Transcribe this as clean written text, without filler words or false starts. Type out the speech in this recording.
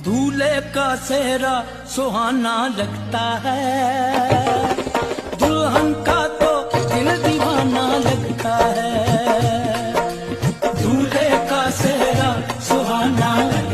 दूल्हे का सेहरा सुहाना लगता है, दुल्हन का तो दिल दीवाना लगता है। दूल्हे का सेहरा सुहाना लगता है।